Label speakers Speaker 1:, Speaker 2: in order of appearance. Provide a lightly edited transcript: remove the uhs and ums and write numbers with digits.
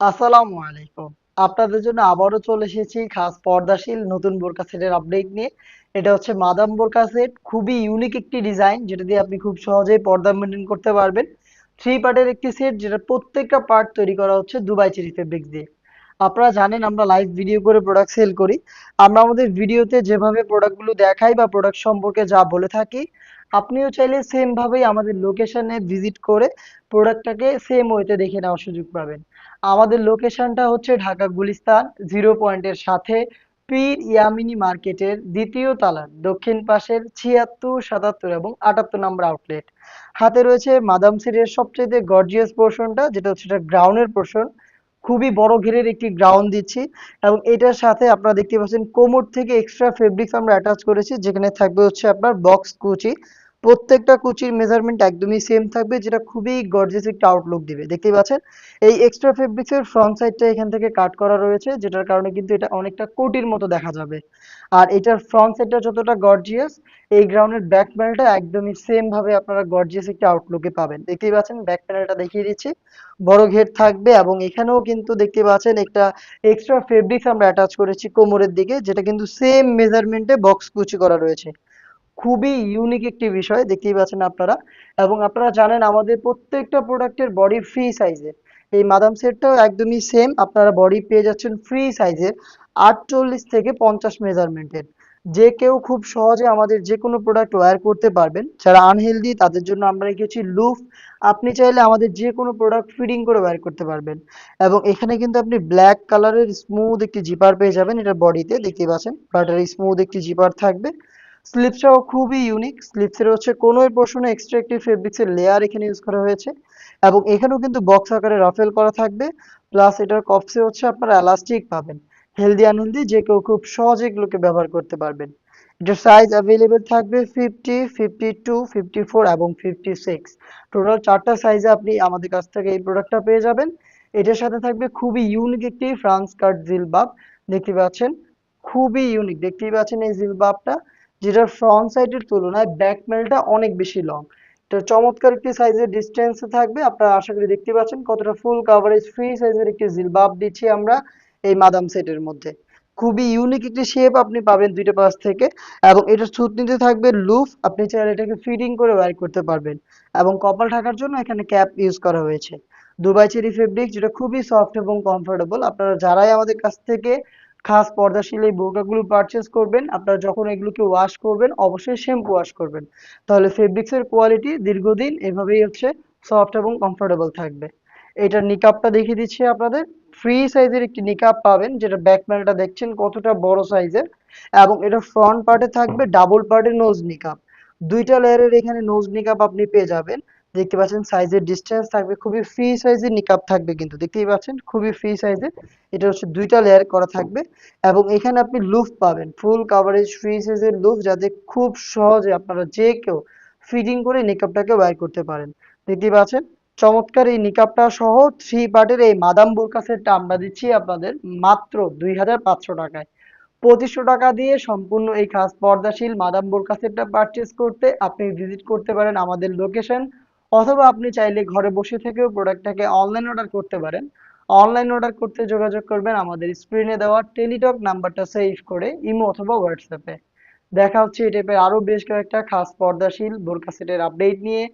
Speaker 1: আসসালামু আলাইকুম। আপনাদের জন্য আবারও চলে এসেছি খাস পর্দাশীল নতুন বোরকা সেটের আপডেট নিয়ে। এটা হচ্ছে মাদাম বোরকা সেট, খুবই ইউনিক একটি ডিজাইন যেটা দিয়ে আপনি খুব সহজেই পর্দা মেনটেন করতে পারবেন। থ্রি পার্টের একটি সেট যেটা প্রত্যেকটা পার্ট তৈরি করা হচ্ছে দুবাই চেরি ফেব্রিক্স দিয়ে। আপনারা জানেন আমরা লাইভ ভিডিও করে প্রোডাক্ট সেল করি। আমরা আমাদের ভিডিওতে যেভাবে প্রোডাক্টগুলো দেখাই বা প্রোডাক্ট সম্পর্কে যা বলে থাকি, আপনিও চাইলে সেম ভাবেই আমাদের লোকেশনে ভিজিট করে প্রোডাক্টটাকে সেম ওয়েতে দেখে নেওয়ার সুযোগ পাবেন। আমাদের লোকেশনটা হচ্ছে ঢাকা গুলিস্তান জিরো পয়েন্টের সাথে পীর ইয়ামিনী মার্কেটের দ্বিতীয় তলার দক্ষিণ পাশের ৭৬, ৭৭ এবং ৭৮ নম্বর আউটলেট। হাতে রয়েছে মাদাম সিটের সবচেয়ে গর্জিয়াস পোর্শনটা, যেটা হচ্ছে এটা গ্রাউন্ডের পোর্শন। খুবই বড় ঘেরের একটি গ্রাউন্ড দিচ্ছি এবং এটার সাথে আপনারা দেখতে পাচ্ছেন কোমর থেকে এক্সট্রা ফেব্রিক্স আমরা অ্যাটাচ করেছি, যেখানে থাকবে হচ্ছে আপনার বক্স কুচি। প্রত্যেকটা কুচির মেজারমেন্ট একদমই সেম থাকবে, যেটা খুবই গর্জিয়াস একটা আউটলুক দিবে। দেখতেই পাচ্ছেন এই এক্সট্রা ফেব্রিক্স এর ফ্রন্ট সাইডটা এখান থেকে কাট করা রয়েছে, যেটার কারণে কিন্তু এটা অনেকটা কোটির মতো দেখা যাবে। আর এটার ফ্রন্ট সাইডটা যতটা গর্জিয়াস, এই গ্রাউন্ডের ব্যাক প্যানেলটা একদমই সেম ভাবে আপনারা গর্জিয়াস একটা আউটলুকে পাবেন। দেখতেই পাচ্ছেন ব্যাক প্যানেলটা দেখিয়ে দিচ্ছি, বড় ঘের থাকবে এবং এখানেও কিন্তু দেখতে পাচ্ছেন একটা এক্সট্রা ফেব্রিক্স আমরা অ্যাটাচ করেছি কোমরের দিকে, যেটা কিন্তু সেম মেজারমেন্টে বক্স কুচি করা রয়েছে। খুবই ইউনিক একটি বিষয় দেখতেই পাচ্ছেন আপনারা। এবং আপনারা জানেন আমাদের প্রত্যেকটা প্রোডাক্টের বডি ফ্রি সাইজের। এই মাদাম সেটটাও একদমই সেম, আপনারা বডি পেয়ে যাচ্ছেন ফ্রি সাইজের ৪৮ থেকে ৫০ মেজারমেন্টের। যে কেউ খুব সহজে আমাদের যে কোনো প্রোডাক্ট ওয়্যার করতে পারবেন। যারা আনহেলদি তাদের জন্য আমরা রেখেছি লুফ। আপনি চাইলে আমাদের যে কোনো প্রোডাক্ট ফিটিং করে ওয়্যার করতে পারবেন। এবং এখানে কিন্তু আপনি ব্ল্যাক কালারের স্মুথ একটি জিপার পেয়ে যাবেন এটার বডিতে, দেখতেই পাচ্ছেন বাটারি স্মুথ একটি জিপার থাকবে। স্লিপসটাও খুবই ইউনিক। স্লিপসের হচ্ছে কোনোই পোর্শনে এক্সট্রা একটি ফেব্রিক্সের লেয়ার এখানে ইউজ করা হয়েছে এবং এখানেও কিন্তু বক্স আকারে রাফেল করা থাকবে। প্লাস এটার কপসে হচ্ছে আপনারা এলাস্টিক পাবেন। হেলদি আনহেলদি যে কেউ খুব সহজে এগুলোকে ব্যবহার করতে পারবেন। এটার সাইজ অ্যাভেলেবেল থাকবে 50, 52, 54 এবং 56। টোটাল 4টা সাইজে আপনি আমাদের কাছ থেকে এই প্রোডাক্টটা পেয়ে যাবেন। এটার সাথে থাকবে খুবই ইউনিক একটি ফ্রান্স কাট জিলবাব। দেখতে পাচ্ছেন খুবই ইউনিক, দেখতেই পাচ্ছেন এই জিলবাবটা, যেটার ফ্রন্ট সাইডের তুলনায় ব্যাক প্যানেলটা অনেক বেশি লং। এটা চমৎকার একটি সাইজের ডিস্টেন্সে থাকবে। আপনারা আশা করি দেখতে পাচ্ছেন কতটা ফুল কাভারেজ ফ্রি সাইজের একটি জিলবাব দিচ্ছি আমরা এই মাদাম সেটের মধ্যে। খুবই ইউনিক একটি শেপ আপনি পাবেন দুইটা পাশ থেকে। এবং এটার থুতনিতে থাকবে লুফ, আপনি চাইলে এটাকে ফিটিং করে ওয়্যার করতে পারবেন। এবং কপাল ঢাকার জন্য এখানে ক্যাপ ইউজ করা হয়েছে। দুবাই চেরি ফেব্রিক, যেটা খুবই সফট এবং কমফোর্টেবল। আপনারা যারাই আমাদের কাছ থেকে খাস পর্দাশীল এই বোরকাগুলো পারচেজ করবেন, আপনারা যখন এগুলোকে ওয়াশ করবেন অবশ্যই শ্যাম্পু ওয়াশ করবেন। তাহলে ফেব্রিক্সের কোয়ালিটি দীর্ঘদিন এভাবেই হচ্ছে সফট এবং কমফোর্টেবল থাকবে। এটার নিকাবটা দেখিয়ে দিচ্ছি আপনাদের। ফ্রি সাইজের একটি নিকাব পাবেন, যেটা ব্যাক প্যানেলটা দেখছেন কতটা বড় সাইজের। এবং এটা ফ্রন্ট পার্টে থাকবে ডাবল পার্টের নোজ নিকাব। দুইটা লেয়ারের এখানে নোজ নিকাব আপনি পেয়ে যাবেন। দেখতে পাচ্ছেন সাইজের ডিসটেন্স থাকবে, খুবই ফ্রি সাইজের নিকাব থাকবে কিন্তু দেখতেই পাচ্ছেন খুবই ফ্রি সাইজের। এটা হচ্ছে দুইটা লেয়ার করা থাকবে। এবং এখানে আপনি লুফ পাবেন, ফুল কাভারেজ ফ্রি সাইজের লুফ, যাতে খুব সহজে আপনারা যে কেউ ফিটিং করে নিকাবটাকে ওয়্যার করতে পারেন। দেখতেই পাচ্ছেন চমৎকার এই নিকাবটা সহ থ্রি পার্টের এই মাদাম বোরকা সেটটা আমরা দিচ্ছি আপনাদের মাত্র ২৫০০ টাকায়। ২৫০০ টাকা দিয়ে সম্পূর্ণ এই খাস পর্দাশীল মাদাম বোরকা সেটটা পারচেজ করতে আপনি ভিজিট করতে পারেন আমাদের লোকেশন, অথবা আপনি চাইলে ঘরে বসে থেকেও প্রোডাক্টটাকে অনলাইন অর্ডার করতে পারেন। অনলাইন অর্ডার করতে যোগাযোগ করবেন আমাদের স্ক্রিনে দেওয়া টেলিটক নাম্বারটা সেভ করে ইমো অথবা হোয়াটসঅ্যাপে। দেখা হচ্ছে এই টাইপের আরো বেশ কয়েকটা খাস পর্দাশীল বোরকা সেটের আপডেট নিয়ে।